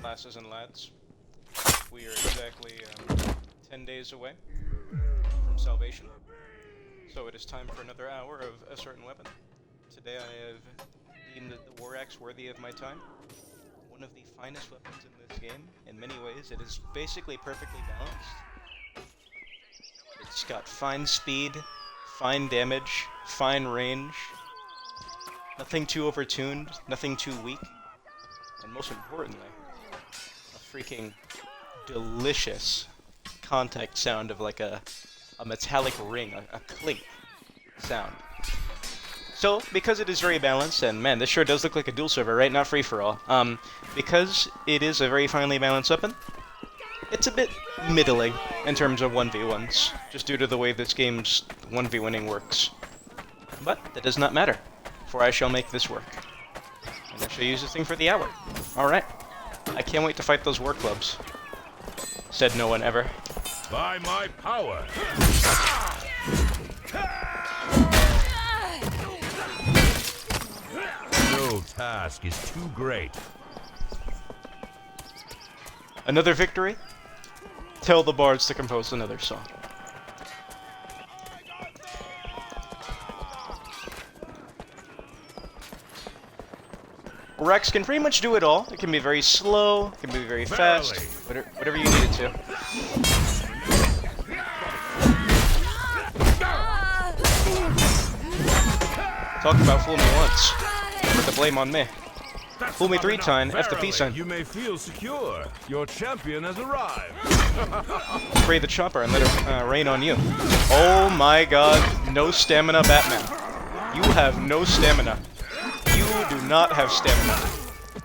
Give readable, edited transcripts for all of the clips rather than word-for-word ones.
lasses and lads. We are exactly 10 days away from salvation, so it is time for another hour of a certain weapon. Today I have deemed the War Axe worthy of my time. One of the finest weapons in this game. In many ways, it is basically perfectly balanced. It's got fine speed, fine damage, fine range, nothing too overtuned, nothing too weak, and most importantly, a freaking delicious contact sound of like a metallic ring, a clink sound. So, because it is very balanced, and man, this sure does look like a dual server, right? Not free-for-all. Because it is a very finely balanced weapon, it's a bit middling in terms of 1v1s, just due to the way this game's 1v winning works. But that does not matter, for I shall make this work. And I shall use this thing for the hour. Alright. I can't wait to fight those war clubs. Said no one ever. By my power! No task is too great. Another victory? Tell the bards to compose another song. Rex can pretty much do it all. It can be very slow, it can be very fast, whatever you need it to. Talk about fool me once. Put the blame on me. Fool me 3 times, F the peace sign. You may feel secure. Your champion has arrived. Spray the chopper and let it rain on you. Oh my god, no stamina, Batman. You have no stamina. You do not have stamina.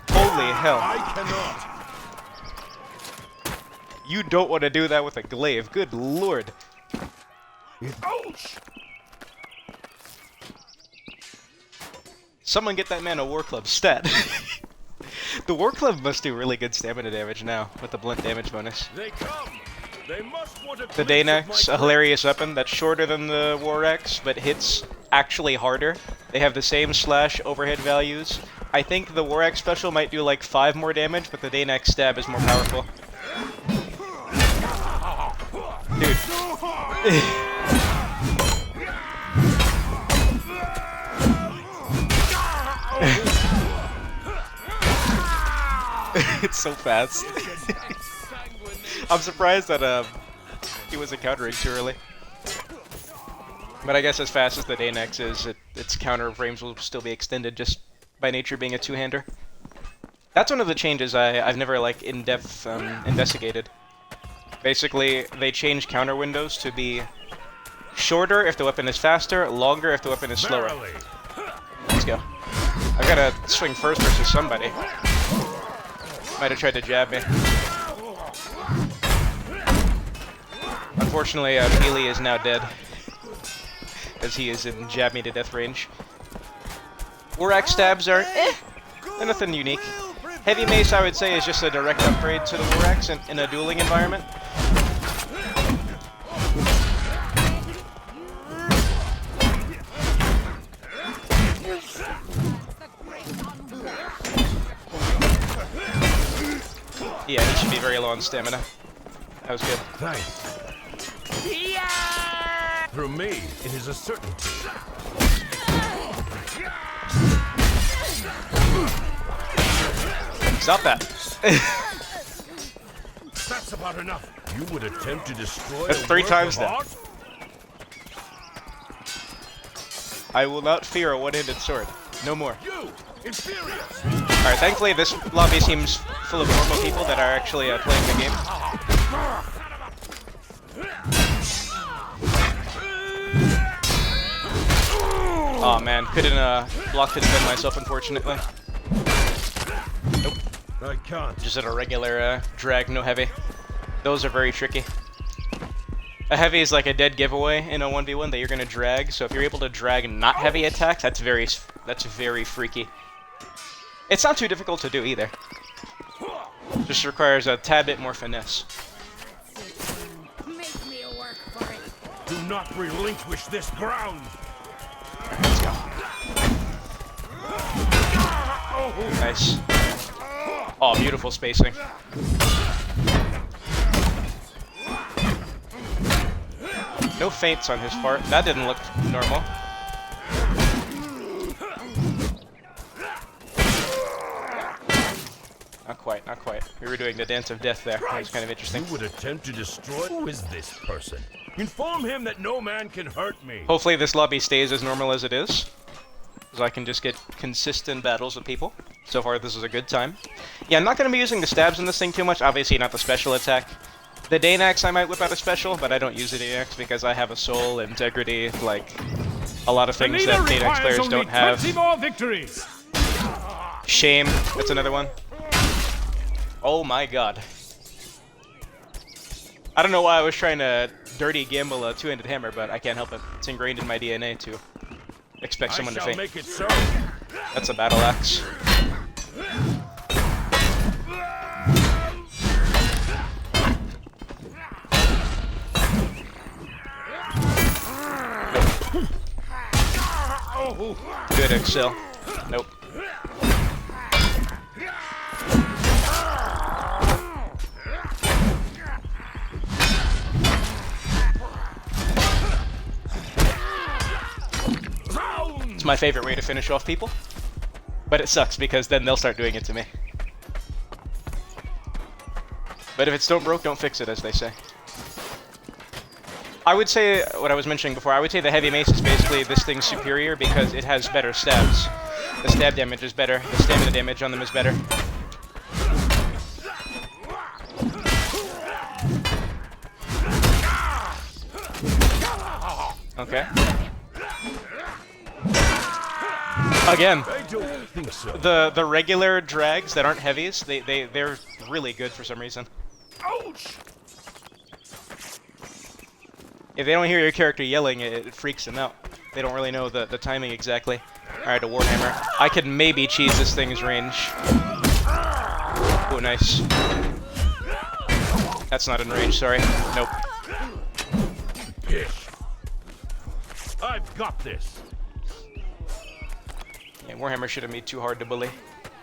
Holy hell. I cannot. You don't want to do that with a glaive. Good lord. Ouch! Someone get that man a War Club stat. The War Club must do really good stamina damage now, with the blunt damage bonus. They come. They must want The Danax, a hilarious weapon that's shorter than the War Axe, but hits actually harder. They have the same slash overhead values. I think the War Axe special might do like 5 more damage, but the Danax stab is more powerful. Dude. It's so fast. I'm surprised that he wasn't countering too early. But I guess as fast as the Danax is, its counter frames will still be extended just by nature being a two-hander. That's one of the changes I've never like in-depth investigated. Basically, they change counter windows to be shorter if the weapon is faster, longer if the weapon is slower. Let's go. I've gotta swing first versus somebody. Might have tried to jab me. Unfortunately, Peely is now dead, as he is in jab me to death range. War Axe stabs are they're nothing unique. Heavy Mace, I would say, is just a direct upgrade to the War Axe in a dueling environment. Yeah, he should be very low on stamina. That was good. Thanks. Yeah! Through me, it is a certainty. Stop that. That's about enough. You would attempt to destroy That's a 3 work times of that. art? I will not fear a one-handed sword. No more. You, inferiors! Alright, thankfully this lobby seems full of normal people that are actually playing the game. Oh man, couldn't block to defend myself, unfortunately. Nope. I can't. Just at a regular drag, no heavy. Those are very tricky. A heavy is like a dead giveaway in a 1v1 that you're gonna drag, so if you're able to drag not heavy attacks, that's very freaky. It's not too difficult to do either. Just requires a tad bit more finesse. Make me work for it. Do not relinquish this ground. Let's go. Nice. Oh, beautiful spacing. No feints on his part. That didn't look normal. Not quite, not quite. We were doing the dance of death there. That was kind of interesting. You would attempt to destroy? Who is this person? Inform him that no man can hurt me. Hopefully this lobby stays as normal as it is, so I can just get consistent battles with people. So far, this is a good time. Yeah, I'm not going to be using the stabs in this thing too much. Obviously, not the special attack. The Danax, I might whip out a special, but I don't use the Danax because I have a soul, integrity, like a lot of things that Danax players don't have. 20 more victories. Shame, that's another one. Oh my god. I don't know why I was trying to dirty gamble a two-handed hammer, but I can't help it. It's ingrained in my DNA to expect someone to faint. Make it so. That's a battle axe. Good Excel. Nope. It's my favorite way to finish off people, but it sucks because then they'll start doing it to me. But if it's don't broke, don't fix it, as they say. I would say, what I was mentioning before, I would say the heavy mace is basically this thing's superior because it has better stabs. The stab damage is better, the stamina damage on them is better. Okay. Again, I don't think so. the regular drags that aren't heavies, they're really good for some reason. Ouch! If they don't hear your character yelling, it freaks them out. They don't really know the timing exactly. Alright, a Warhammer. I could maybe cheese this thing's range. Oh, nice. That's not in range, sorry. Nope. Pish. I've got this. Yeah, Warhammer shouldn't be too hard to bully.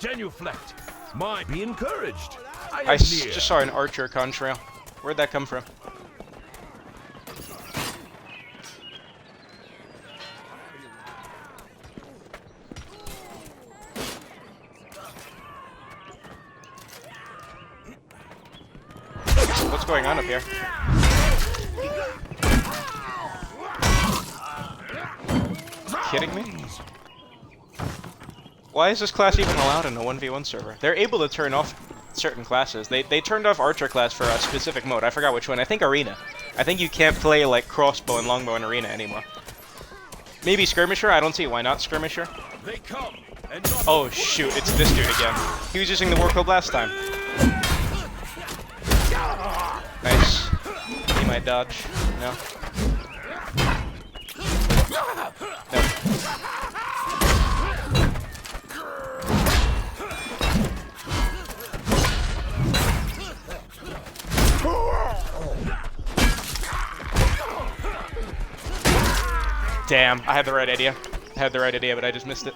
Genuflect. Mine. Be encouraged. I just saw an archer contrail. Where'd that come from? What's going on up here? Kidding me? Why is this class even allowed in a 1v1 server? They're able to turn off certain classes. They turned off Archer class for a specific mode. I forgot which one. I think Arena. I think you can't play like crossbow and longbow in Arena anymore. Maybe Skirmisher? I don't see why not Skirmisher. They come and not Oh shoot, it's this dude again. He was using the war club last time. Nice. He might dodge. No. No. Damn, I had the right idea. But I just missed it.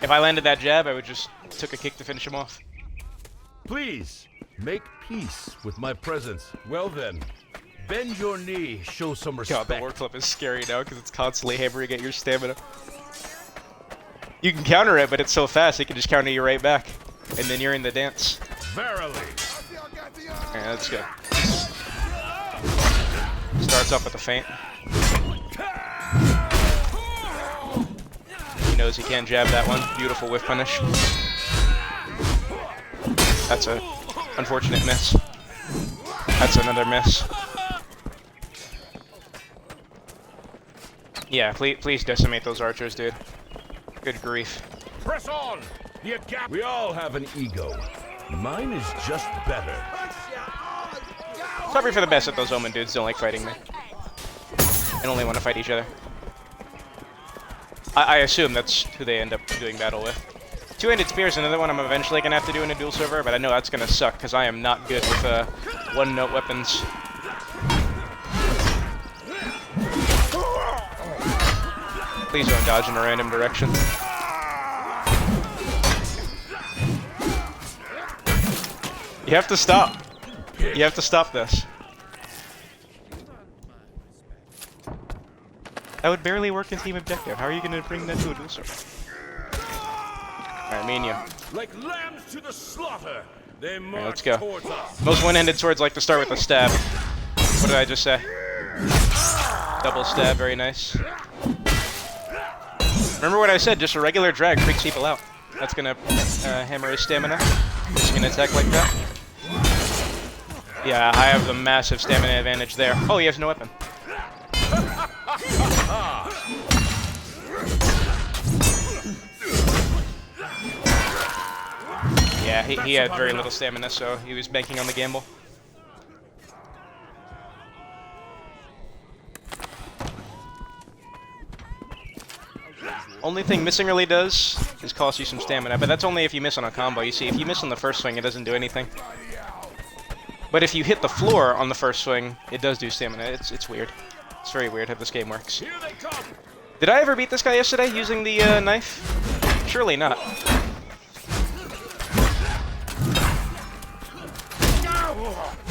If I landed that jab, I would just took a kick to finish him off. Please, make peace with my presence. Well then, bend your knee, show some respect. God, the war club is scary now because it's constantly hammering at your stamina. You can counter it, but it's so fast, it can just counter you right back. And then you're in the dance. Verily. Yeah, that's good. Starts off with a feint. He knows he can't jab that one. Beautiful whiff punish. That's a unfortunate miss. That's another miss. Yeah, please decimate those archers, dude. Good grief. Press on. We all have an ego. Mine is just better. Sorry for the best that those Omen dudes don't like fighting me. And only want to fight each other. I assume that's who they end up doing battle with. Two-handed spear is another one I'm eventually going to have to do in a dual server, but I know that's going to suck because I am not good with one-note weapons. Please don't dodge in a random direction. You have to stop. You have to stop this. That would barely work in team objective. How are you going to bring that to a loser? Alright, me and you. Like lambs to the slaughter, they march let's go. towards us. Most one-handed swords like to start with a stab. What did I just say? Double stab, very nice. Remember what I said, just a regular drag freaks people out. That's gonna hammer his stamina. He's gonna attack like that. Yeah, I have the massive stamina advantage there. Oh, he has no weapon. Yeah, he had very little stamina, so he was banking on the gamble. Only thing missing really does is cost you some stamina, but that's only if you miss on a combo. You see, if you miss on the first swing, it doesn't do anything. But if you hit the floor on the first swing, it does do stamina. It's weird. It's very weird how this game works. Did I ever beat this guy yesterday using the knife? Surely not.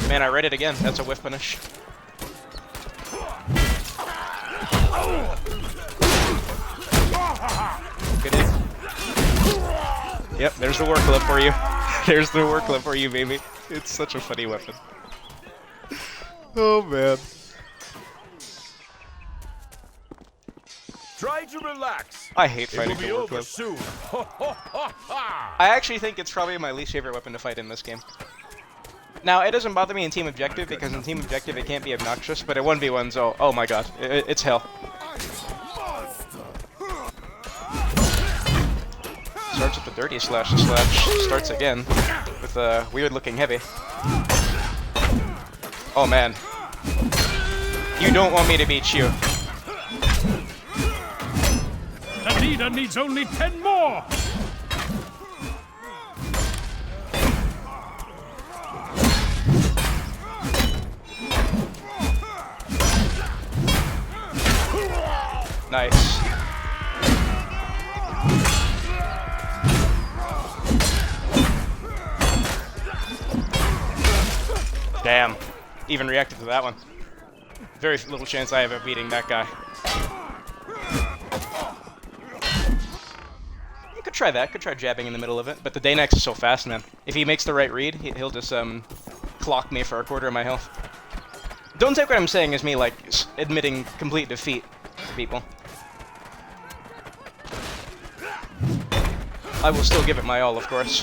Man, I read it again. That's a whiff punish. Good hit. Yep, there's the war club for you. There's the war club for you, baby. It's such a funny weapon. Oh, man. Try to relax. I hate fighting It will be the war over club. soon. I actually think it's probably my least favorite weapon to fight in this game. Now, it doesn't bother me in Team Objective, because in Team Objective it can't be obnoxious, but at 1v1s, oh my god, it's hell. Starts with the dirty slash to slash, starts again with a weird-looking heavy. Oh man. You don't want me to beat you. The leader needs only 10 more! Nice. Damn. Even reacted to that one. Very little chance I have of beating that guy. You could try that. Could try jabbing in the middle of it. But the Danax is so fast, man. If he makes the right read, he'll just clock me for a quarter of my health. Don't take what I'm saying as me, like, admitting complete defeat to people. I will still give it my all, of course.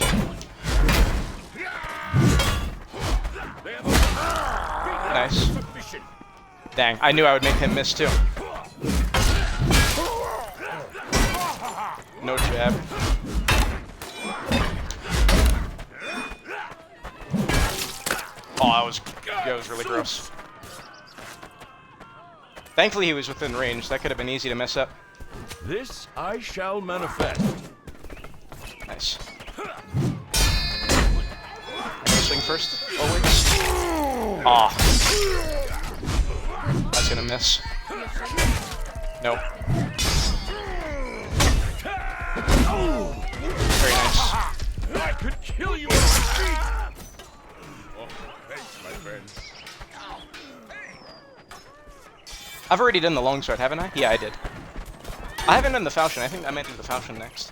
Nice. Dang, I knew I would make him miss too. No jab. Oh, that was really gross. Thankfully he was within range. That could have been easy to mess up. This I shall manifest. Nice. Swing first, always. Aw. That's gonna miss. Nope. Very nice. I could kill you on the street. Oh, thanks, my friend. I've already done the longsword, haven't I? Yeah, I did. I haven't done the falchion. I think I might do the falchion next.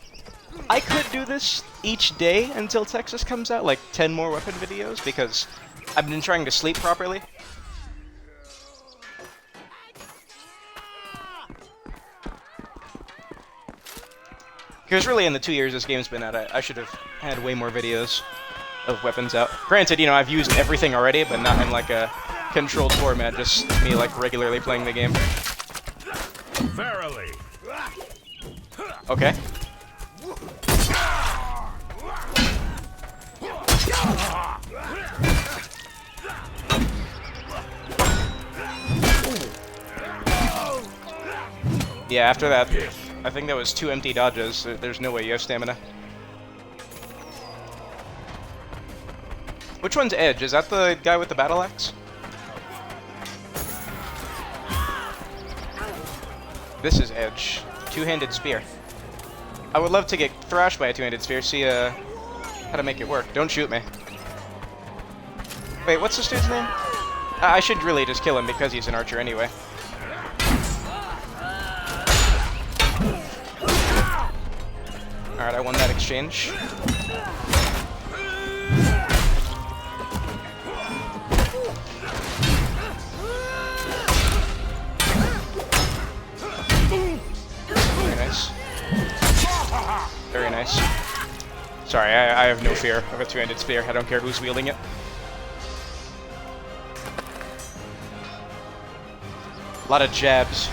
I could do this each day until Texas comes out, like 10 more weapon videos, because I've been trying to sleep properly. Because really in the 2 years this game's been out, I should have had way more videos of weapons out. Granted, you know, I've used everything already, but not in like a controlled format, just me like regularly playing the game. Verily. Okay. Yeah, after that, I think that was 2 empty dodges. There's no way you have stamina. Which one's Edge? Is that the guy with the battle axe? This is Edge. Two-handed spear. I would love to get thrashed by a two-handed spear, see how to make it work. Don't shoot me. Wait, what's this dude's name? I should really just kill him because he's an archer anyway. Alright, I won that exchange. Very nice. Very nice. Sorry, I have no fear of a two-handed spear. I don't care who's wielding it. A lot of jabs.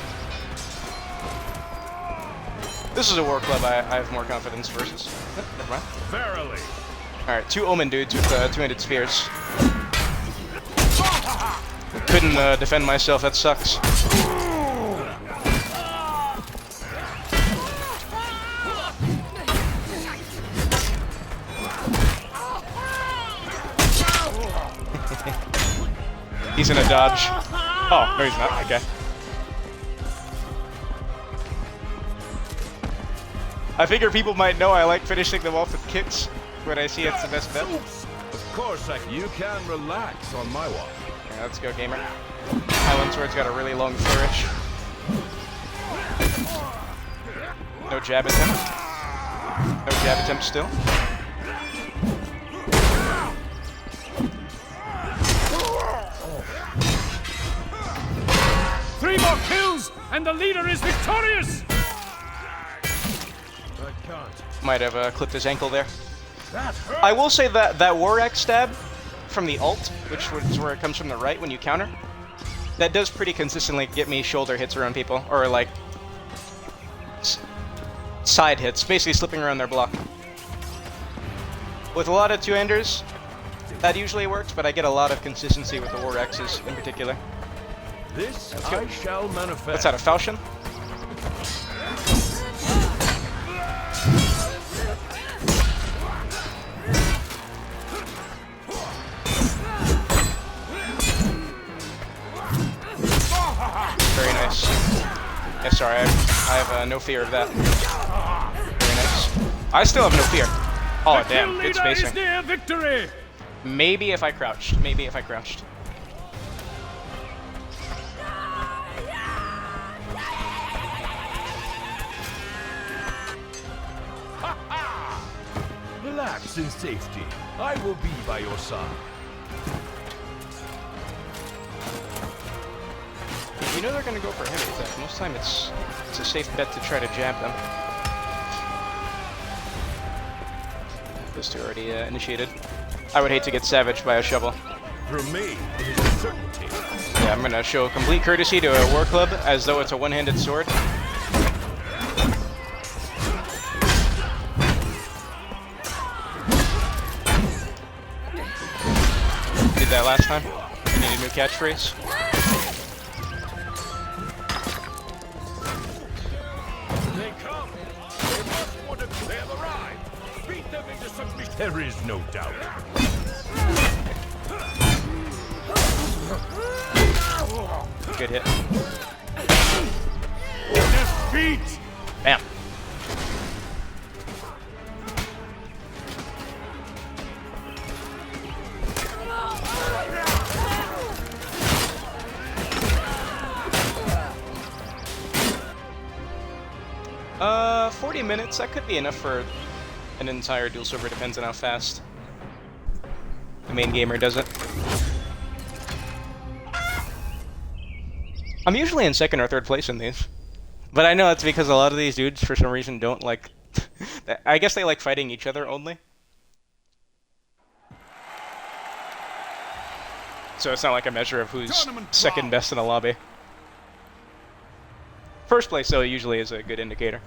This is a war club I have more confidence versus. Never mind. Verily. Alright, 2 omen dudes with two-handed spears. Couldn't defend myself, that sucks. He's in a dodge. Oh, no he's not, okay. I figure people might know I like finishing them off with kicks when I see it's the best bet. Of course, you can relax on my watch. Yeah, let's go, gamer. Highland Sword's got a really long flourish. No jab attempt. No jab attempt still. Three more kills, and the leader is victorious! Might have clipped his ankle there. I will say that that War Axe stab from the ult, which is where it comes from the right when you counter, that does pretty consistently get me shoulder hits around people, or like side hits, basically slipping around their block. With a lot of two-handers, that usually works, but I get a lot of consistency with the War Axes in particular. This I shall manifest. What's that, a falchion? Very nice. Yeah, sorry, I have no fear of that. Very nice. I still have no fear. Oh, damn, good spacing. Near victory. Maybe if I crouched. Maybe if I crouched. Relax in safety. I will be by your side. You know they're gonna go for a heavy attack. Most time it's a safe bet to try to jab them. Those two already initiated. I would hate to get savaged by a shovel. For me, it is a certainty. Yeah, I'm gonna show complete courtesy to a war club as though it's a one-handed sword. Did that last time. I need a new catchphrase. They come. They must want to clear the ride. Beat them into submission. There is no doubt. Good hit. Defeat. Bam. Uh, 40 minutes, that could be enough for an entire dual server, depends on how fast the main gamer does it. I'm usually in second or third place in these, but I know that's because a lot of these dudes, for some reason, don't like... I guess they like fighting each other only. So it's not like a measure of who's second best in a lobby. First place, though, usually is a good indicator.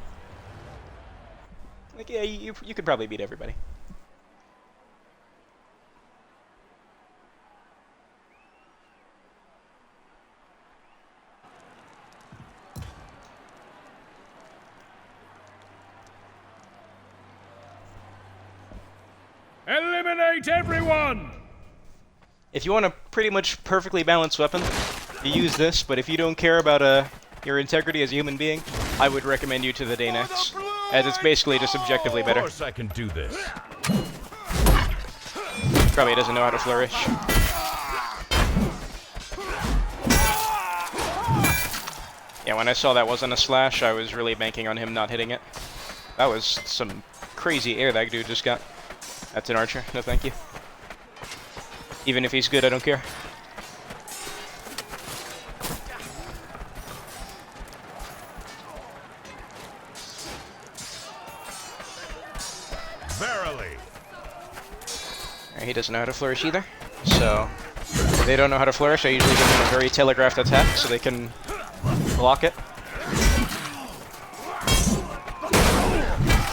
Like, yeah, you could probably beat everybody. Eliminate everyone! If you want a pretty much perfectly balanced weapon, you use this, but if you don't care about your integrity as a human being, I would recommend you to the Danex, as it's basically just objectively better. Of course I can do this. Probably doesn't know how to flourish. Yeah, when I saw that wasn't a slash, I was really banking on him not hitting it. That was some crazy air that dude just got. That's an archer. No thank you. Even if he's good, I don't care. Verily. He doesn't know how to flourish either. So, if they don't know how to flourish, I usually give them a very telegraphed attack so they can block it.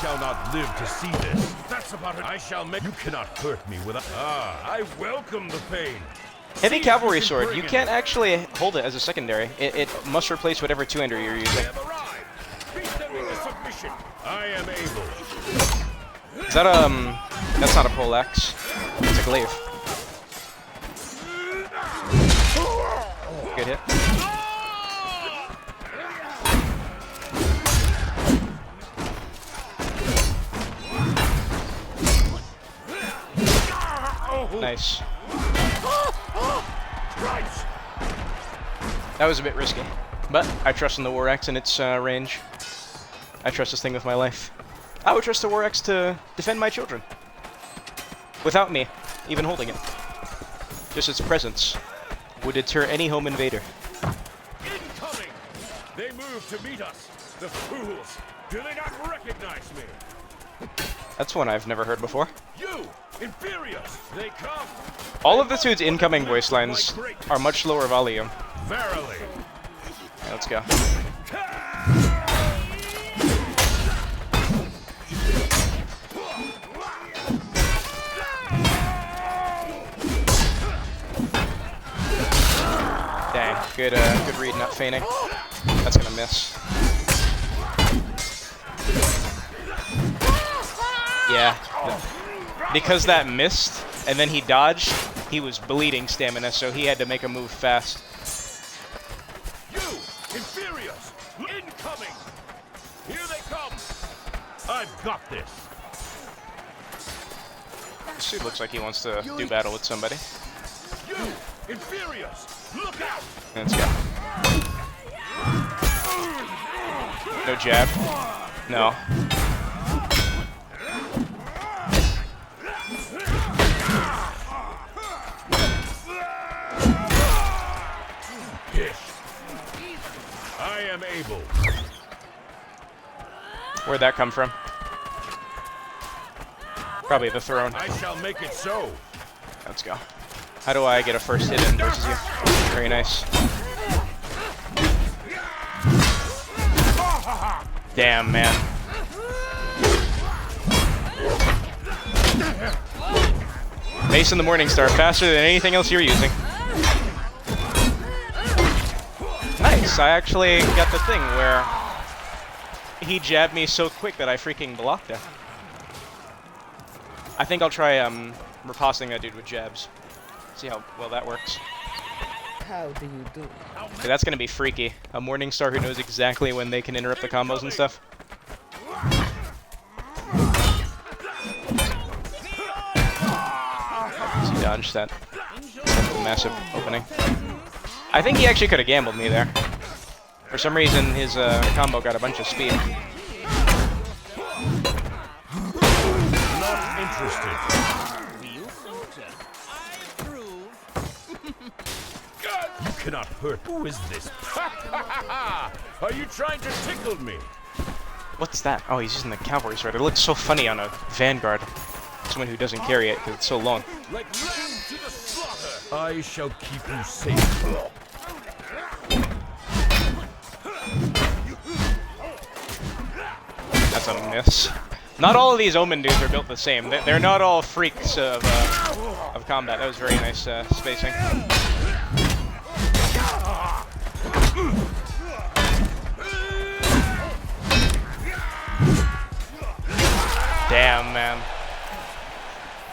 Shall not live to see this. That's about it. I shall make. You cannot hurt me without. I welcome the pain. Heavy cavalry sword. You can't actually hold it as a secondary. It must replace whatever two-hander you're using. I am able. Is that that's not a poleaxe. It's a glaive. Good hit. Nice. That was a bit risky, but I trust in the War Axe and its range. I trust this thing with my life. I would trust the War Axe to defend my children. Without me even holding it. Just its presence would deter any home invader. Incoming! They move to meet us. The fools! Do they not recognize me? That's one I've never heard before. You! Inferiors! They come! All of the dude's incoming voice lines are much lower volume. Verily! Yeah, let's go. Dang, good read, not feigning. That's gonna miss. Yeah, because that missed, and then he dodged, he was bleeding stamina, so he had to make a move fast. You! Inferiors! Incoming! Here they come! I've got this! This dude looks like he wants to do battle with somebody. You! Inferiors! Look out! Let's go. No jab. No. I am able. Where'd that come from? Probably the throne. I shall make it so. Let's go. How do I get a first hit in versus you? Very nice. Damn, man. Mace in the Morningstar, faster than anything else you're using. Nice, I actually got the thing where he jabbed me so quick that I freaking blocked it. I think I'll try riposting that dude with jabs. See how well that works. How do you do? Okay, that's gonna be freaky. A Morningstar who knows exactly when they can interrupt the combos and stuff. He dodged that massive opening. I think he actually could have gambled me there. For some reason, his combo got a bunch of speed. Not interested. You cannot hurt. Who is this? Are you trying to tickle me? What's that? Oh, he's using the cavalry sword. It looks so funny on a vanguard. Someone who doesn't carry it because it's so long. Like lamb to the slaughter. I shall keep you safe. That's a miss. Not all of these Omen dudes are built the same. They're not all freaks of combat. That was very nice spacing. Damn, man.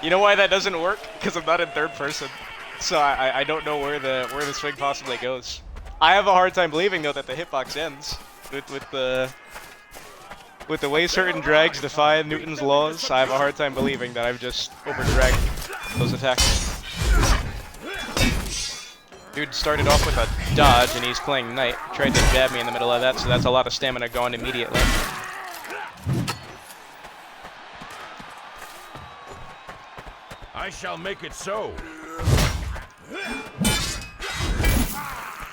You know why that doesn't work? Because I'm not in third person. So I don't know where the swing possibly goes. I have a hard time believing though that the hitbox ends with the way certain drags defy Newton's laws. I have a hard time believing that I've just overdragged those attacks. Dude started off with a dodge and he's playing knight. Tried to jab me in the middle of that, so that's a lot of stamina gone immediately. I shall make it so.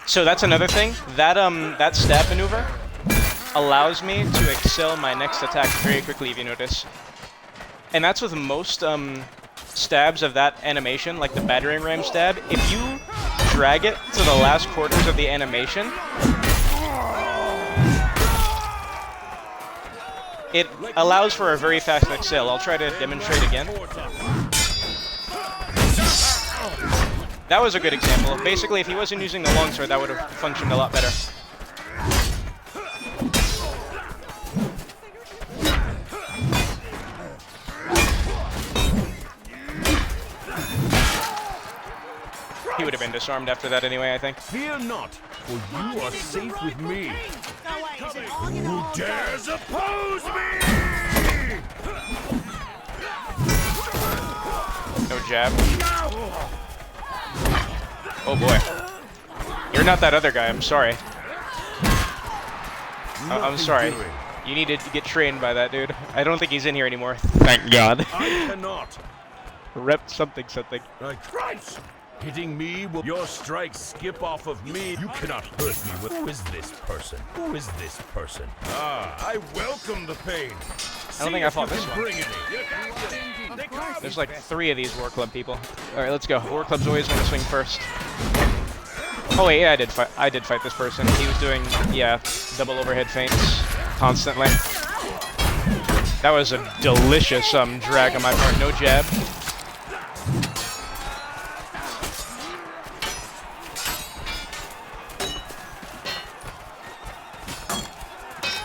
So that's another thing. That stab maneuver allows me to excel my next attack very quickly, if you notice. And that's with most stabs of that animation, like the battering ram stab. If you drag it to the last quarters of the animation, it allows for a very fast excel. I'll try to demonstrate again. That was a good example. Basically, if he wasn't using the longsword, that would have functioned a lot better. He would have been disarmed after that anyway, I think. Fear not, for you are safe with me. Who dares oppose me? No jab. Oh boy. You're not that other guy, I'm sorry. I'm sorry. You need to get trained by that dude. I don't think he's in here anymore. Thank God. I cannot. Rep something. Christ! Hitting me will your strikes skip off of me. You cannot hurt me with. Who is this person? Who is this person? Ah, I welcome the pain. I don't think I fought this one. Bring it. There's like 3 of these War Club people. Alright, let's go. War Clubs always want to swing first. Oh wait, yeah, I did fight this person. He was doing, yeah, double overhead feints constantly. That was a delicious drag on my part. No jab.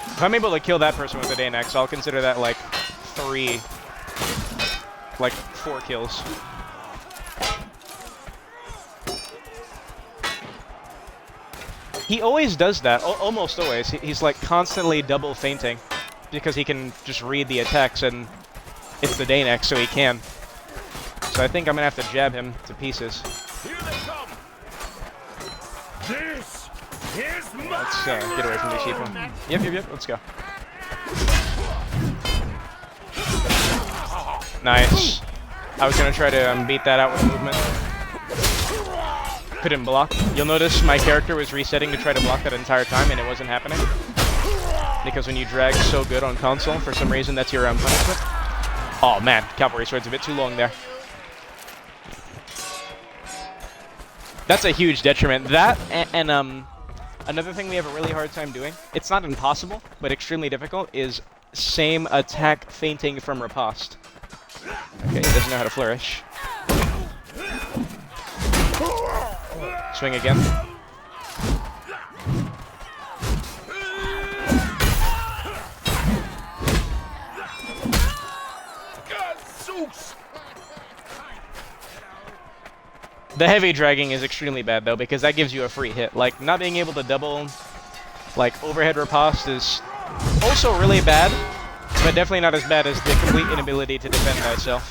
If I'm able to kill that person with a Dane Axe, I'll consider that like 4 kills. He always does that, almost always. He's like constantly double feinting because he can just read the attacks and it's the Dane Axe, so he can. So I think I'm gonna have to jab him to pieces. Here they come. This is mine. Let's get away from these people. Yep, let's go. Nice. I was gonna try to beat that out with movement. Couldn't block. You'll notice my character was resetting to try to block that entire time and it wasn't happening. Because when you drag so good on console, for some reason that's your punishment. Oh man, Cavalry Sword's a bit too long there. That's a huge detriment. That and another thing we have a really hard time doing, it's not impossible, but extremely difficult, is same attack feinting from riposte. Okay, he doesn't know how to flourish. Swing again. The heavy dragging is extremely bad though, because that gives you a free hit. Like, not being able to double, like, overhead riposte is also really bad, but definitely not as bad as the complete inability to defend thyself.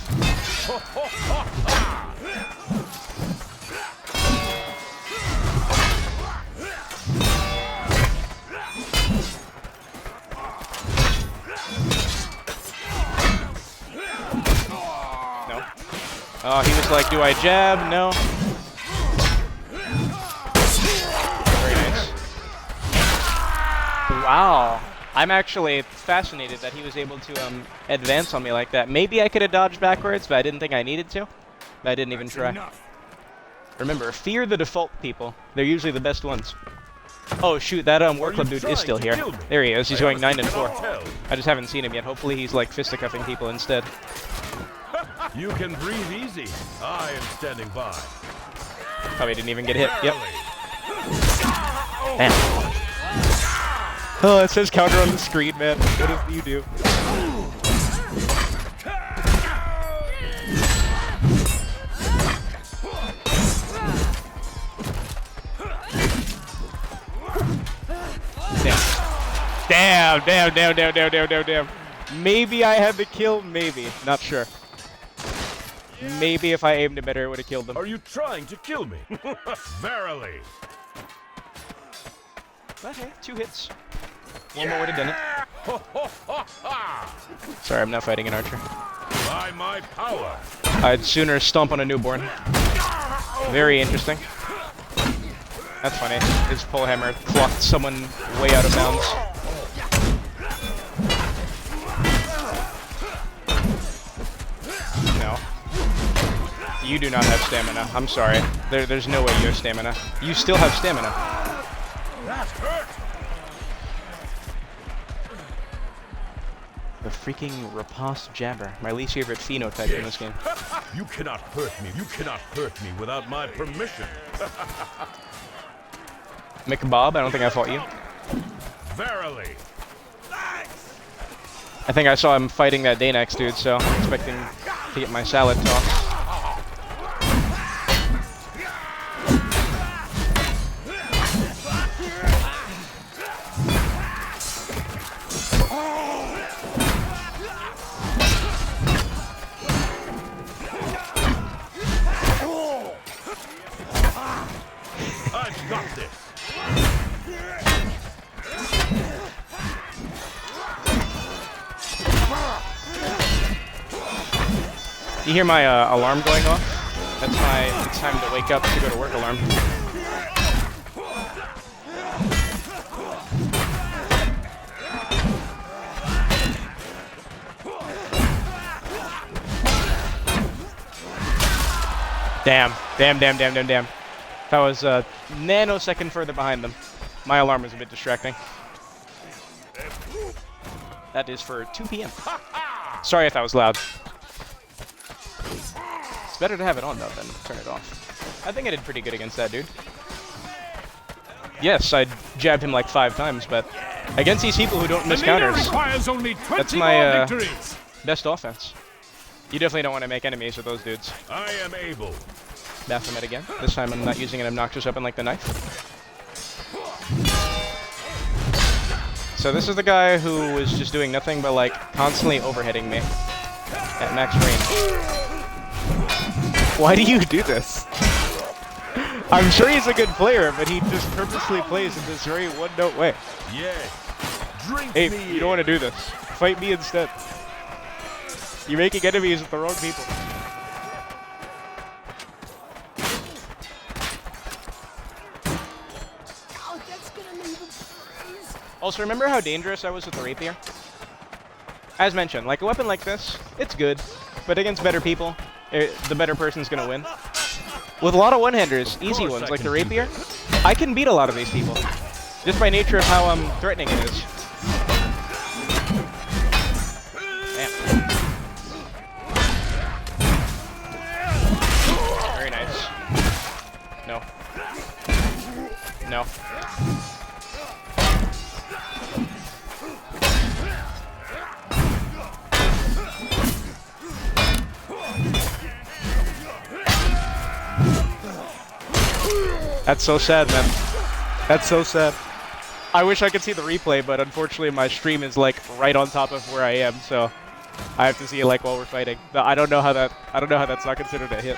No. Oh, he was like, do I jab? No. Very nice. Wow. I'm actually fascinated that he was able to advance on me like that. Maybe I could have dodged backwards, but I didn't think I needed to. But I didn't even try. Remember, fear the default people. They're usually the best ones. Oh shoot, that War Club dude is still here. There he is. He's going 9 and 4. I just haven't seen him yet. Hopefully he's like fisticuffing people instead. You can breathe easy. I am standing by. Probably didn't even get hit. Yep. Man. Oh, it says counter on the screen, man. What do you do? Damn. Maybe I had the kill, maybe. Not sure. Maybe if I aimed him better, it would have killed them. Are you trying to kill me? Verily. Okay, 2 hits. One more would have done it. Ho, ho, ho, ha! Sorry, I'm not fighting an archer. By my power. I'd sooner stomp on a newborn. Very interesting. That's funny. His pole hammer clocked someone way out of bounds. No. You do not have stamina. I'm sorry. There's no way you have stamina. You still have stamina. That hurt. The freaking riposte jabber. My least favorite phenotype in this game. You cannot hurt me. You cannot hurt me without my permission. McBob, I don't think I fought you. Verily. I think I saw him fighting that Danax dude, so I'm expecting to get my salad tossed. I've got this. You hear my alarm going off? That's my it's time to wake up to go to work alarm. Damn. If I was a nanosecond further behind them, my alarm was a bit distracting. That is for 2 p.m. Sorry if that was loud. It's better to have it on, though, than turn it off. I think I did pretty good against that dude. Yes, I jabbed him like 5 times, but against these people who don't miss counters, requires only 20 that's my more victories. best offense. You definitely don't want to make enemies with those dudes. I am able. Baphomet again. This time I'm not using an obnoxious weapon like the knife. So this is the guy who was just doing nothing but like constantly overheading me at max range. Why do you do this? I'm sure he's a good player, but he just purposely plays in this very one-note way. Yes. Drink Hey, me. you don't want to do this. Fight me instead. You're making enemies with the wrong people. Also, remember how dangerous I was with the rapier? As mentioned, like a weapon like this, it's good, but against better people, the better person's gonna win. With a lot of one-handers, easy ones like the rapier, I can beat a lot of these people, just by nature of how threatening it is. Damn. Very nice. No. No. That's so sad, man. That's so sad. I wish I could see the replay, but unfortunately my stream is like right on top of where I am, so I have to see it like while we're fighting. I don't know how that's not considered a hit.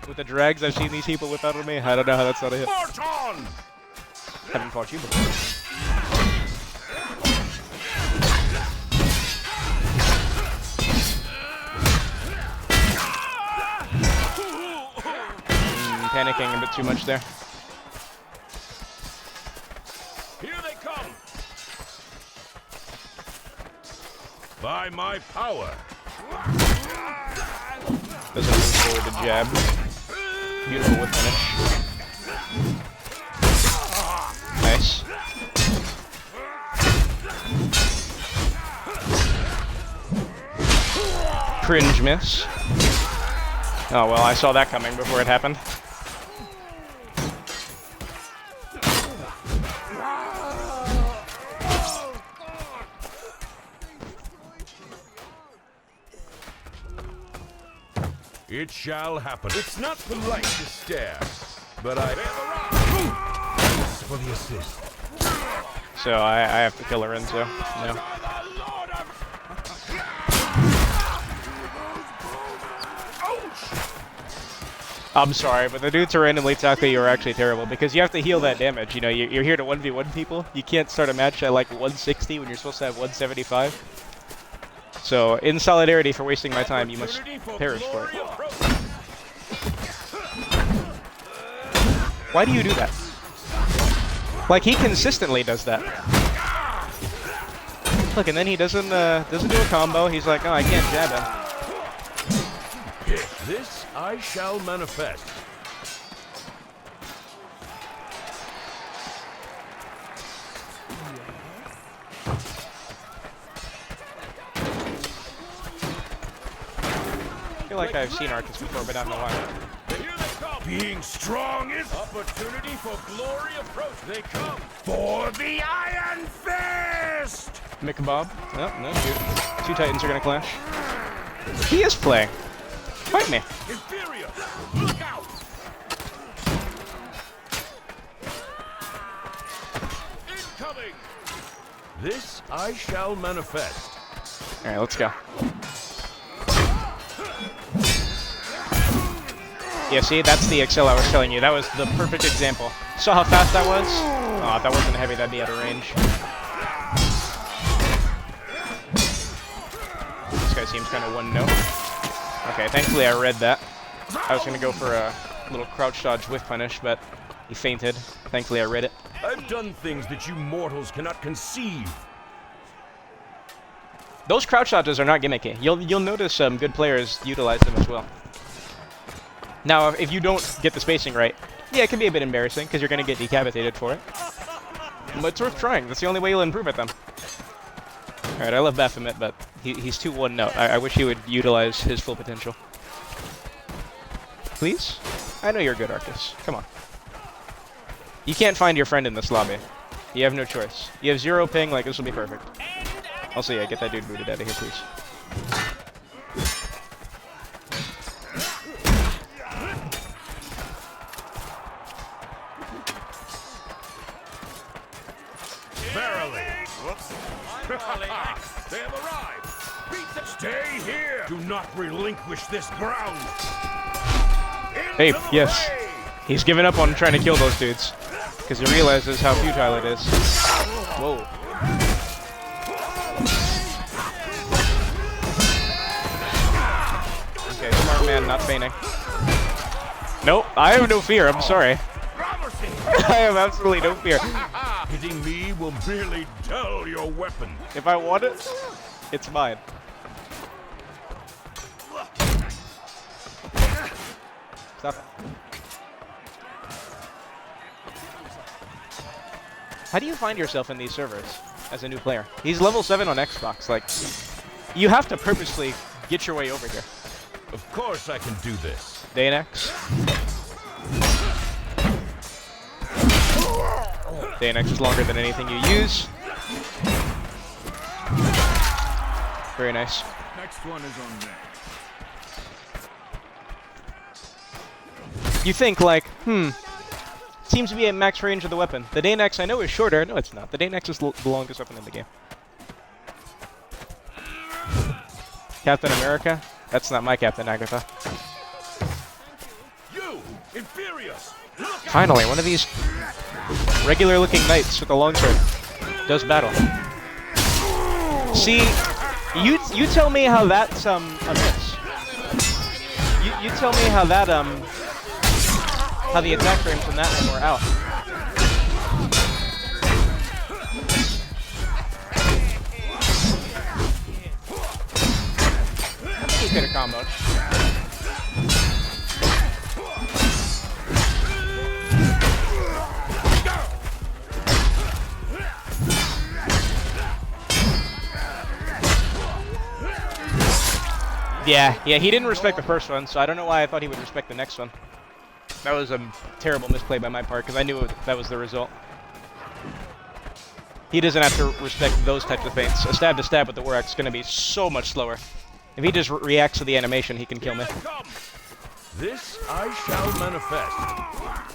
With the drags I've seen these people whip out on me, I don't know how that's not a hit. March Haven't fought you before. Panicking a bit too much there. Here they come. By my power. Doesn't move forward to jab. Beautiful whip finish. Nice. Cringe miss. Oh well, I saw that coming before it happened. It shall happen. It's not polite to stare, but I... Thanks for the assist. So I have to kill Lorenzo. No. I'm sorry, but the dudes who randomly tackle you are actually terrible because you have to heal that damage. You know, you're here to 1v1 people. You can't start a match at like 160 when you're supposed to have 175. So, in solidarity for wasting my time, you must perish for it. Why do you do that? Like, he consistently does that. Look, and then he doesn't do a combo. He's like, oh, I can't jab him. This I shall manifest. I feel like I've seen Arcus before, but I don't know why. Being strong is opportunity for glory approach. They come for the Iron Fist. Mick-a-bob. Oh, no, dude. Two Titans are gonna clash. He is playing. Fight me. Inferior. Look out. Incoming. This I shall manifest. All right, let's go. Yeah, see, that's the Excel I was telling you. That was the perfect example. Saw how fast that was? Oh, if that wasn't heavy, that'd be out of range. This guy seems kind of one-note. Okay, thankfully I read that. I was going to go for a little crouch dodge whiff punish, but he fainted. Thankfully I read it. I've done things that you mortals cannot conceive. Those crouch dodges are not gimmicky. You'll notice good players utilize them as well. Now, if you don't get the spacing right, yeah, it can be a bit embarrassing because you're going to get decapitated for it. But it's worth trying. That's the only way you'll improve at them. Alright, I love Baphomet, but he's too one-note. I wish he would utilize his full potential. Please? I know you're good, Arcus. Come on. You can't find your friend in this lobby. You have no choice. You have 0 ping, like, this will be perfect. Also, yeah, get that dude booted out of here, please. Verily. Whoops. They have arrived. Stay here. Do not relinquish this ground. Hey, yes. He's given up on trying to kill those dudes because he realizes how futile it is. Whoa. Okay, smart man, not feigning. Nope, I have no fear. I'm sorry. I have absolutely no fear. Hitting me will merely dull your weapon. If I want it, it's mine. Stop it. How do you find yourself in these servers as a new player? He's level 7 on Xbox. Like, you have to purposely get your way over here. Of course I can do this. Danex. Danex is longer than anything you use. Very nice. Next one is on me. You think, like, seems to be at max range of the weapon. The Danex I know is shorter. No, it's not. The Danex is the longest weapon in the game. Captain America? That's not my Captain Agatha. You, Inferius! Finally, one of these regular-looking knights with a longsword does battle. See, you tell me how that's a miss. You tell me how that how the attack frames from that one were out. He could have comboed. Yeah, he didn't respect the first one, so I don't know why I thought he would respect the next one. That was a terrible misplay by my part, because I knew that was the result. He doesn't have to respect those types of feints. A stab to stab with the Warx is going to be so much slower. If he just reacts to the animation, he can kill me. This I shall manifest.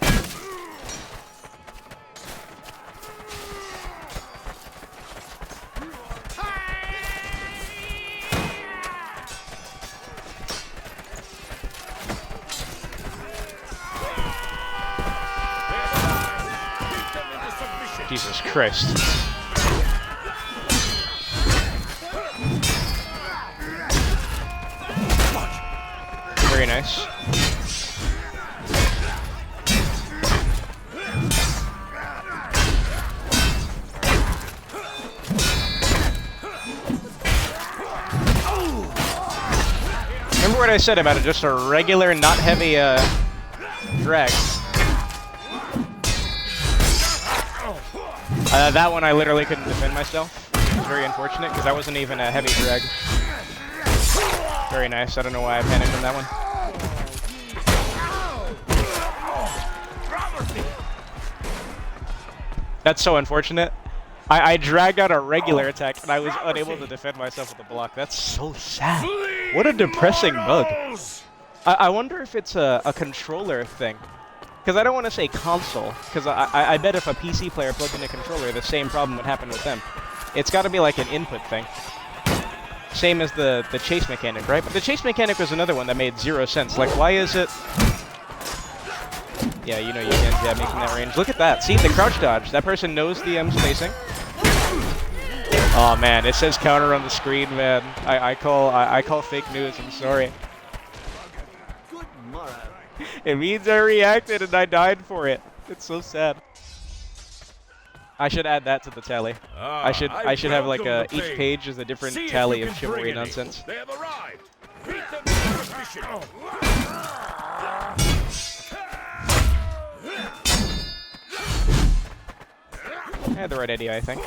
Jesus Christ. Very nice. Remember what I said about it, just a regular, not heavy, drag. That one I literally couldn't defend myself. It was very unfortunate, because that wasn't even a heavy drag. Very nice, I don't know why I panicked on that one. That's so unfortunate. I dragged out a regular attack, and I was unable to defend myself with a block. That's so sad. What a depressing bug. I wonder if it's a controller thing. Because I don't want to say console, because I bet if a PC player plugged in a controller, the same problem would happen with them. It's got to be like an input thing. Same as the chase mechanic, right? But the chase mechanic was another one that made 0 sense. Like, why is it... Yeah, you know you can jab me from that range. Look at that. See, the crouch dodge. That person knows the spacing. Oh man, it says counter on the screen, man. I call fake news. I'm sorry. It means I reacted and I died for it. It's so sad. I should add that to the tally. I should have like each page is a different tally of chivalry nonsense. They have arrived. Beat them to their mission. I had the right idea, I think.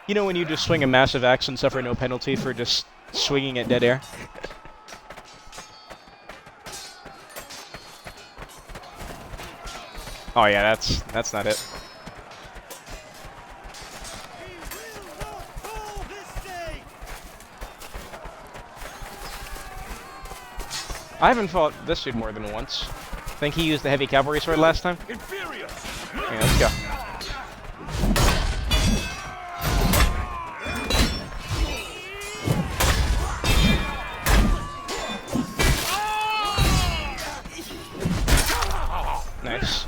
You know when you just swing a massive axe and suffer no penalty for just swinging at dead air? Oh yeah, that's not it. I haven't fought this dude more than once. I think he used the heavy cavalry sword last time. Yeah, let's go. Nice.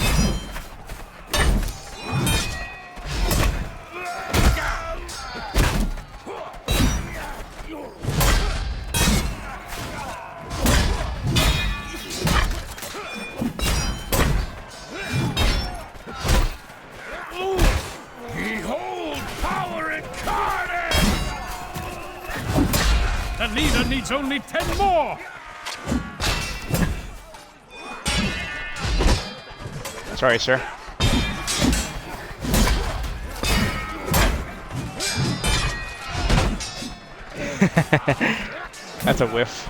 Behold power incarnate! The leader needs only 10 more! Sorry, sir. That's a whiff.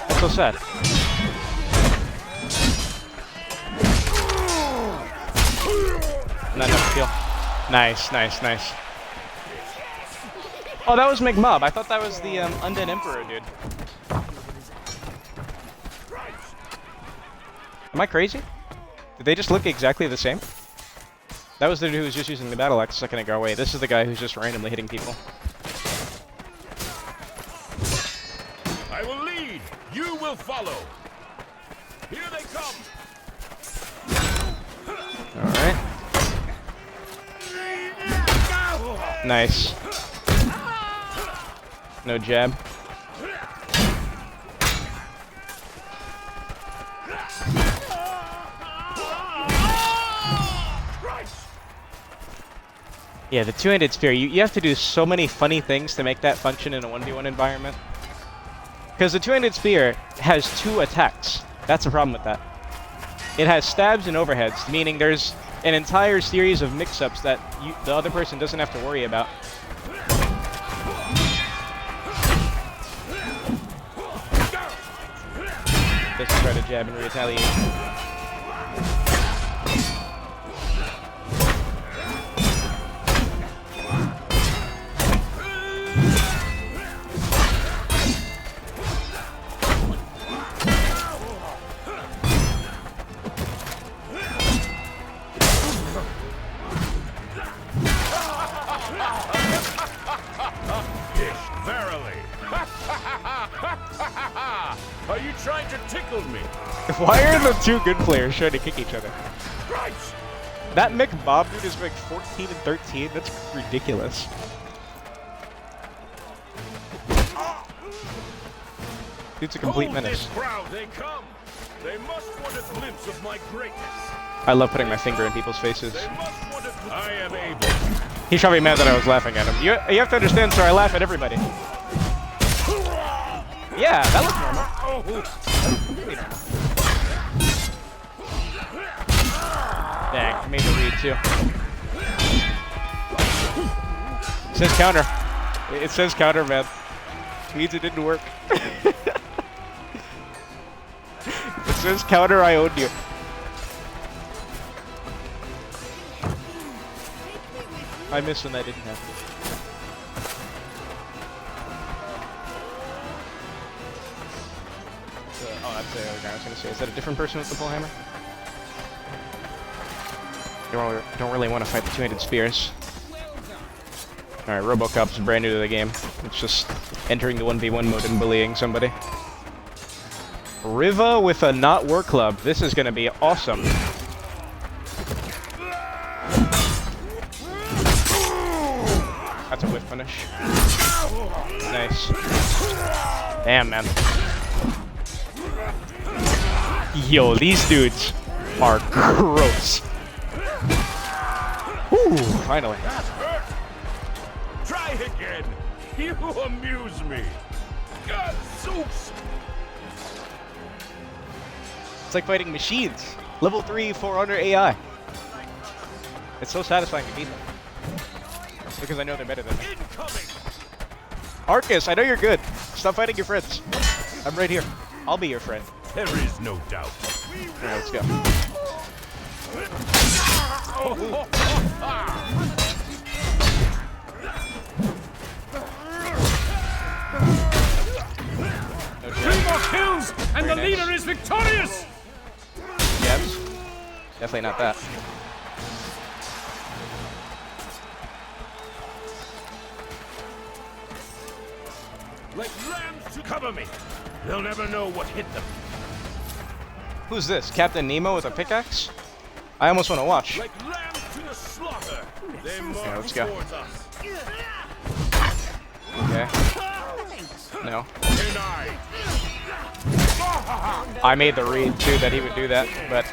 That's so sad. Not enough to kill. Nice, nice, nice. Oh, that was McMob. I thought that was the Undead Emperor dude. Am I crazy? Did they just look exactly the same? That was the dude who was just using the battle axe a second ago. Wait, this is the guy who's just randomly hitting people. I will lead. You will follow. Here they come. Alright. Nice. No jab. Yeah, the two-handed spear, you have to do so many funny things to make that function in a 1v1 environment. Because the two-handed spear has 2 attacks. That's the problem with that. It has stabs and overheads, meaning there's an entire series of mix-ups that the other person doesn't have to worry about. Let's try to jab and retaliate. Are you trying to tickle me? Why are the two good players trying to kick each other? Right. That Mick Bob dude is like 14 and 13. That's ridiculous. Dude's a complete Hold menace. this crowd. They come. They must want a glimpse of my greatness. I love putting my finger in people's faces. They must want a I am able. He's probably mad that I was laughing at him. You have to understand, sir, I laugh at everybody. Yeah, that looks normal. Completely normal. Dang, I made the read too. It says counter. It says counter, man. Means it didn't work. It says counter, I owned you. I missed when that didn't happen. Oh, that's the other guy I was gonna say. Is that a different person with the pull hammer? Don't really want to fight the two-handed spears. Alright, Robocop's brand new to the game. It's just entering the 1v1 mode and bullying somebody. Riva with a not war club. This is gonna be awesome. That's a whiff finish. Nice. Damn, man. Yo, these dudes are gross. Whew, finally. Try again. You amuse me. God, soups. It's like fighting machines. Level 3, 400 AI. It's so satisfying to beat them. Because I know they're better than me. Incoming. Arcus, I know you're good. Stop fighting your friends. I'm right here. I'll be your friend. There is no doubt. Alright, let's go. Three more kills, and the leader is victorious! Yes. Definitely not that. Like lambs to cover me. They'll never know what hit them. Who's this? Captain Nemo with a pickaxe? I almost want to watch. Like lambs to the slaughter. They march let's go. towards us. Okay. No. Denied. I made the read too that he would do that, but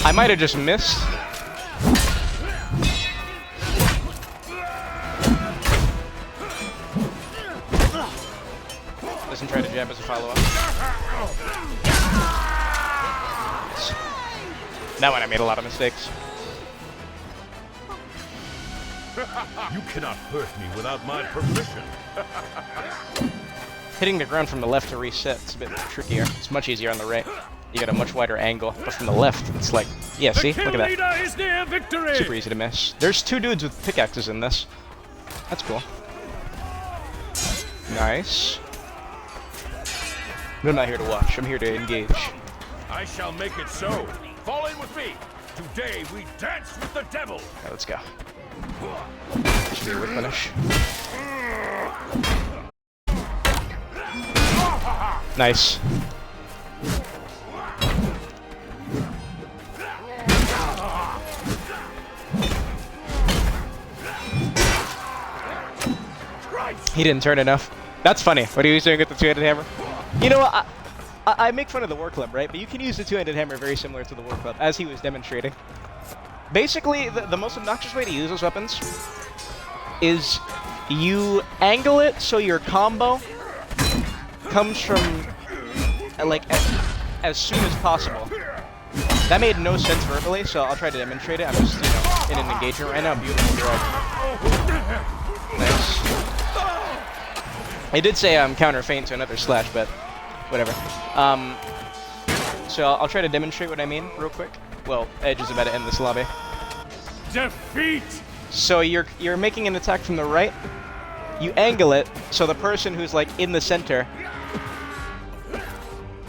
I might have just missed. Doesn't try to jab as a follow-up. That one I made a lot of mistakes. You cannot hurt me without my permission. Hitting the ground from the left to reset, it's a bit trickier. It's much easier on the right. You get a much wider angle, but from the left, it's like, yeah, see? Look at that. Leader is near victory! Super easy to miss. There's two dudes with pickaxes in this. That's cool. Nice. But I'm not here to watch, I'm here to engage. I shall make it so. Fall in with me. Today we dance with the devil. Okay, let's go. Should be a whip finish. Nice. He didn't turn enough. That's funny. What he was doing with the two-handed hammer. You know what? I make fun of the War Club, right? But you can use the two-handed hammer very similar to the War Club, as he was demonstrating. Basically, the most obnoxious way to use those weapons is you angle it so your combo comes from, like, as soon as possible. That made no sense verbally, so I'll try to demonstrate it. I'm just, you know, in an engagement right now. Beautiful drag. Nice. It did say counter feint to another slash, but whatever. So I'll try to demonstrate what I mean real quick. Well, Edge is about to end this lobby. Defeat! So you're making an attack from the right. You angle it so the person who's like in the center,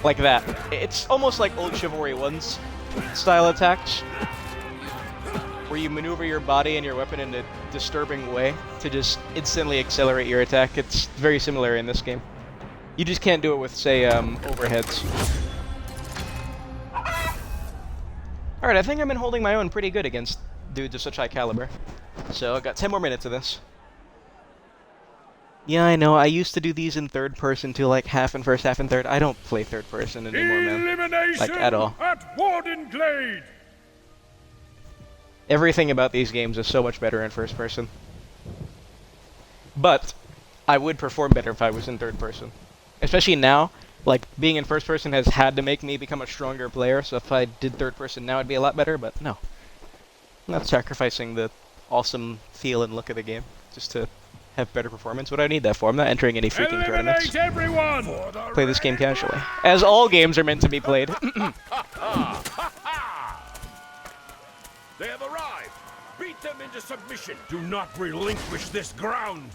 like that. It's almost like old Chivalry 1's style attacks, where you maneuver your body and your weapon in a disturbing way to just instantly accelerate your attack. It's very similar in this game. You just can't do it with, say, overheads. Alright, I think I've been holding my own pretty good against dudes of such high caliber. So, I've got 10 more minutes of this. Yeah, I know, I used to do these in third person too, like half in first, half in third. I don't play third person anymore, man. Elimination Like, at all. At Warden Glade. Everything about these games is so much better in first person. But, I would perform better if I was in third person. Especially now, like, being in first person has had to make me become a stronger player, so if I did third person now, it'd be a lot better, but no. I'm not sacrificing the awesome feel and look of the game just to have better performance. What do I need that for? I'm not entering any freaking tournaments. Eliminate everyone. Play this game casually. As all games are meant to be played. They have arrived. Beat them into submission. Do not relinquish this ground.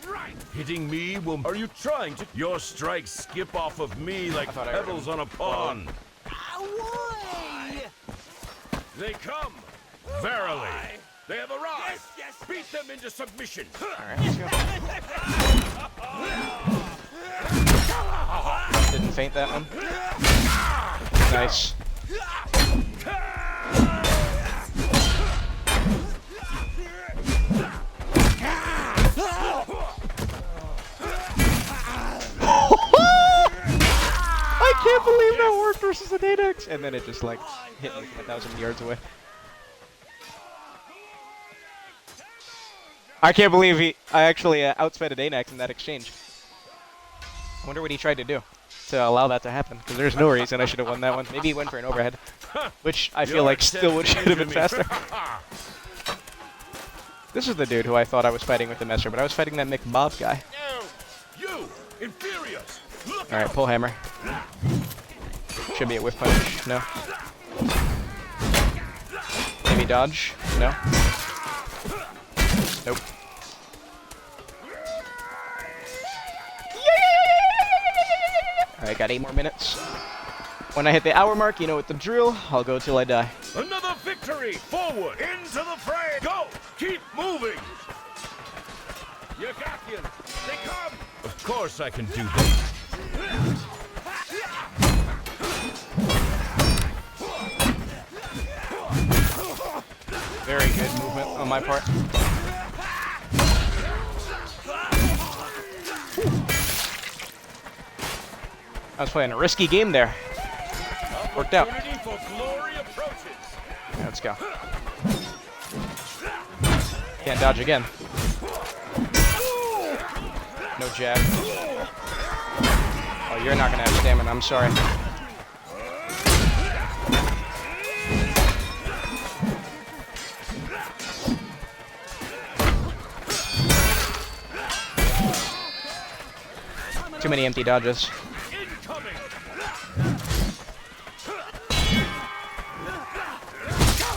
Right. Hitting me will... Are you trying to... Your strikes skip off of me like pebbles on a pond. They come. Verily. They have arrived. Yes. Beat them into submission. Alright, let's go. Didn't faint that one. Nice. I can't believe that worked versus an 8X! And then it just like hit me from 1,000 yards away. I can't believe I actually outsped an 8X in that exchange. I wonder what he tried to do to allow that to happen, because there's no reason I should have won that one. Maybe he went for an overhead, which I feel like still should have been faster. This is the dude who I thought I was fighting with the Messer, but I was fighting that McBob guy. You, inferiors. Alright, pull hammer. Should be a whiff punch. No. Maybe dodge. No. Nope. Alright, got 8 more minutes. When I hit the hour mark, you know what the drill. I'll go till I die. Another victory! Forward! Into the fray! Go! Keep moving! You got you! They come! Of course I can do that. Very good movement on my part. I was playing a risky game there. Worked out. For glory approaches. Yeah, let's go. Can't dodge again. No jab. Oh, you're not gonna have stamina, I'm sorry. Too many empty dodges.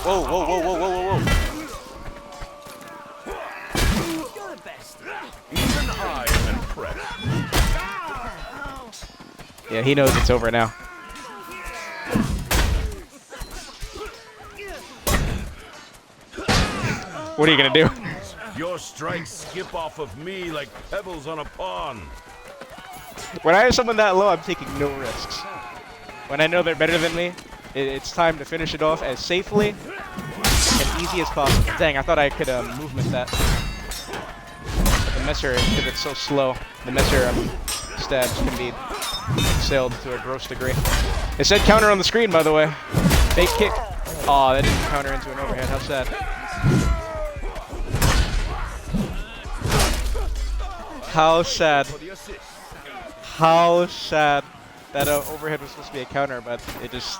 Whoa, whoa, whoa, whoa, whoa, whoa, whoa. You're the best. Even I am impressed. Yeah, he knows it's over now. What are you gonna do? Your strikes skip off of me like pebbles on a pond. When I have someone that low, I'm taking no risks. When I know they're better than me, it's time to finish it off as safely and easy as possible. Dang, I thought I could movement that. But the Messer, because it's so slow, the Messer stabs can be sailed to a gross degree. It said counter on the screen, by the way. Fake kick. Aw, that didn't counter into an overhead. How sad. How sad. How sad. That overhead was supposed to be a counter, but it just...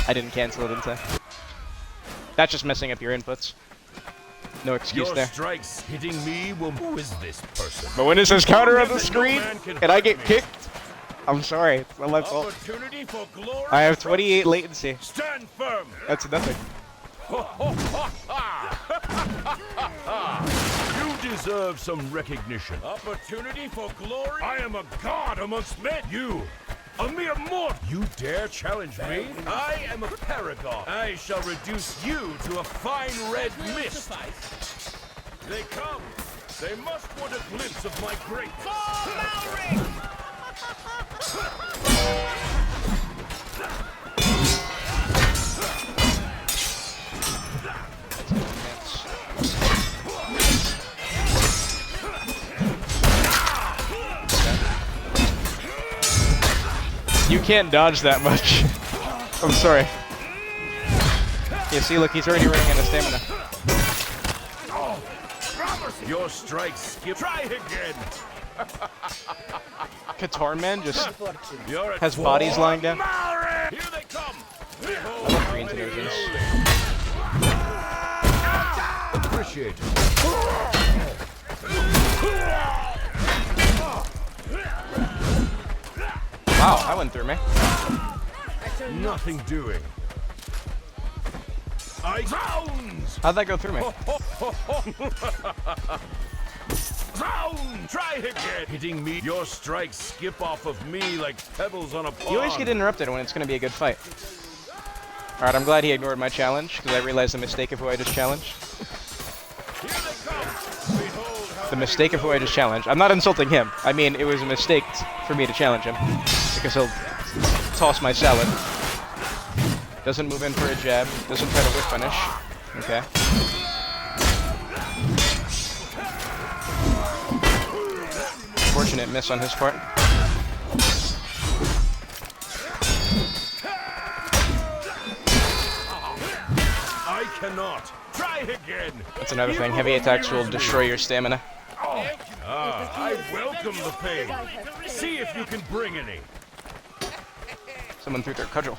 I didn't cancel it in time. That's just messing up your inputs. No excuse Your there. strikes hitting me will... Who is this person? But when it says counter on the screen, and I get kicked, I'm sorry. It's not my fault. Opportunity for glory. I have 28 latency. Stand firm. That's nothing. You deserve some recognition. Opportunity for glory. I am a god amongst men. You, a mere mortal. You dare challenge me? I am a paragon. I shall reduce you to a fine red mist. They come. They must want a glimpse of my great. You can't dodge that much. I'm sorry. Yeah, see, look, he's already running out of stamina. Your strike skip. Try again. Qatar man just You're has bodies lying down. Here they come. I love green intelligence. Appreciate it. Wow, that went through me. Nothing doing. Zounds! How'd that go through me? Zounds! Try again. Hitting me. Your strikes skip off of me like pebbles on a pond. You always get interrupted when it's going to be a good fight. Alright, I'm glad he ignored my challenge, because I realized the mistake of who I just challenged. Here they come. Behold how The mistake of who I just challenged. I'm not insulting him. I mean, it was a mistake for me to challenge him. Because he'll toss my salad. Doesn't move in for a jab. Doesn't try to whip punish. Okay. Fortunate miss on his part. I cannot. Try again. That's another thing. Heavy attacks will destroy your stamina. I welcome the pain. See if you can bring any. Someone threw their cudgel.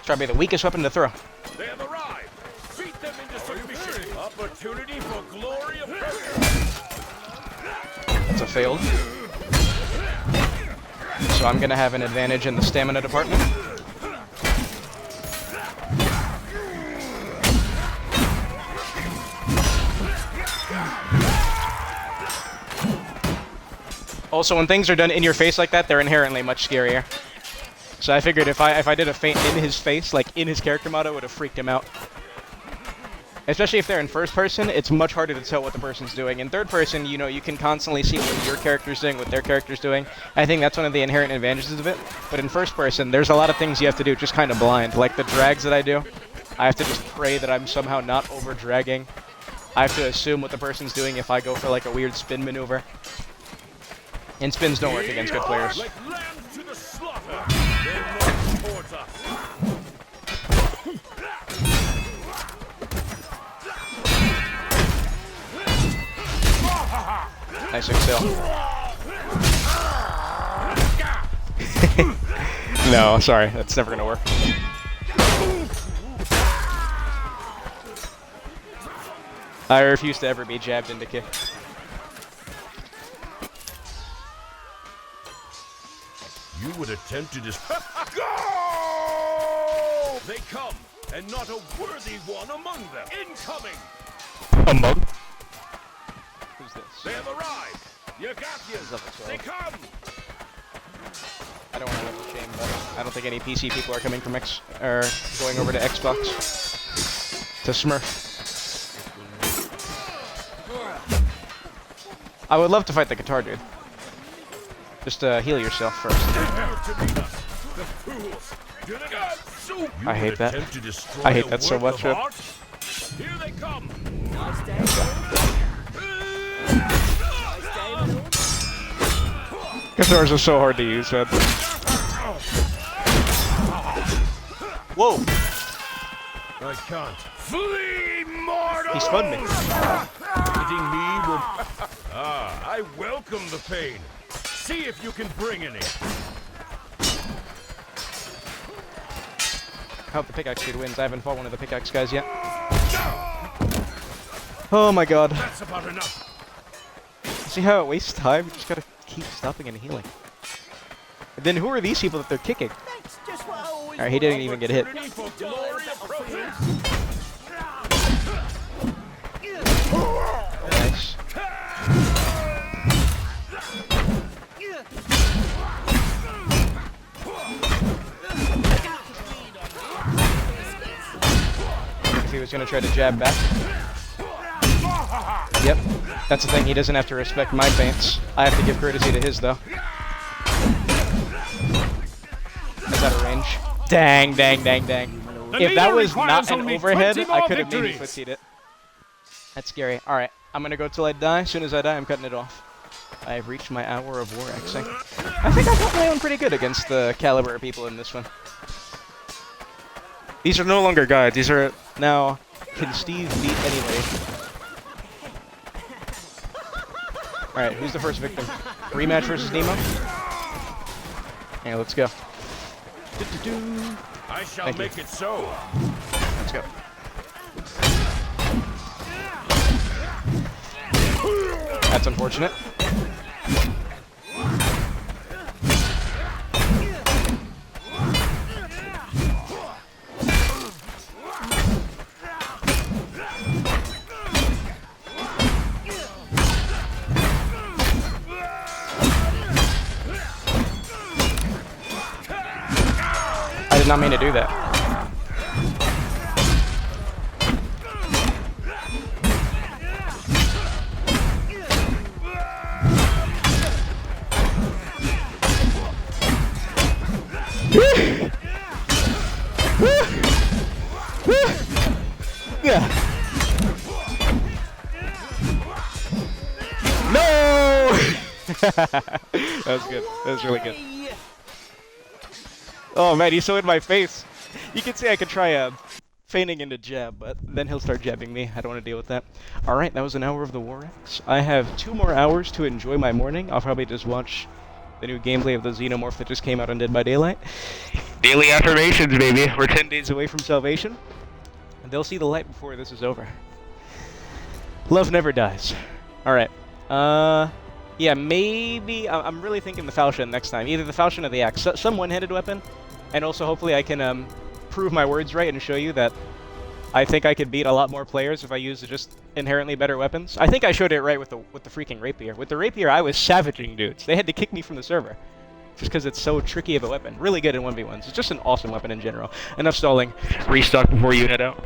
Try to be the weakest weapon to throw. They have arrived. Beat them into submission. Opportunity for glory of pressure. That's a failed. So I'm gonna have an advantage in the stamina department. Also, when things are done in your face like that, they're inherently much scarier. So I figured if I did a feint in his face, like in his character mode, it would have freaked him out. Especially if they're in first person, it's much harder to tell what the person's doing. In third person, you know, you can constantly see what your character's doing, what their character's doing. I think that's one of the inherent advantages of it. But in first person, there's a lot of things you have to do just kind of blind. Like the drags that I do, I have to just pray that I'm somehow not over-dragging. I have to assume what the person's doing if I go for like a weird spin maneuver. And spins don't work against good players. Like lambs to the slaughter. They march towards us. Nice exhale. No, sorry. That's never gonna work. I refuse to ever be jabbed into kick. You would attempt to Go! They come, and not a worthy one among them. Incoming! Humbug. Who's this? They have arrived. You got you. Level 12. They come. I don't want to level shame, but I don't think any PC people are coming from or going over to Xbox to Smurf. I would love to fight the guitar dude. Just heal yourself first. I hate that. I hate that so much. Here they come. Guitars are so hard to use, man. Whoa! I can't. Flee, mortal! He spun me. Hitting me will... I welcome the pain. See if you can bring any. I hope the pickaxe dude wins. I haven't fought one of the pickaxe guys yet. Oh my god. That's about enough. See how it wastes time? You just gotta keep stopping and healing. And then who are these people that they're kicking? Alright, he didn't even get hit. Nice. If he was gonna try to jab back. Yep. That's the thing, he doesn't have to respect my feints. I have to give courtesy to his, though. Is that a range? Dang, dang, dang, dang. If that was not an overhead, I could have maybe footsied it. That's scary. Alright, I'm gonna go till I die. As soon as I die, I'm cutting it off. I have reached my hour of war Xing. I think I got my own pretty good against the caliber of people in this one. These are no longer guides. These are now, can Steve beat anybody? Alright, who's the first victim? Rematch versus Nemo? Yeah, let's go. I shall make it so. Let's go. That's unfortunate. I did not mean to do that. Yeah. No! That was good. That was really good. Oh man, he's so in my face. You can see I could try feigning into jab, but then he'll start jabbing me. I don't want to deal with that. Alright, that was an hour of the War X. I have 2 more hours to enjoy my morning. I'll probably just watch the new gameplay of the Xenomorph that just came out on Dead by Daylight. Daily affirmations, baby. We're 10 days away from salvation. And they'll see the light before this is over. Love never dies. Alright. Yeah, maybe... I'm really thinking the falchion next time. Either the falchion or the axe. Some one-handed weapon. And also, hopefully, I can prove my words right and show you that I think I could beat a lot more players if I use just inherently better weapons. I think I showed it right with the freaking rapier. With the rapier, I was savaging dudes. They had to kick me from the server. Just because it's so tricky of a weapon. Really good in 1v1s. It's just an awesome weapon in general. Enough stalling. Restock before you head out.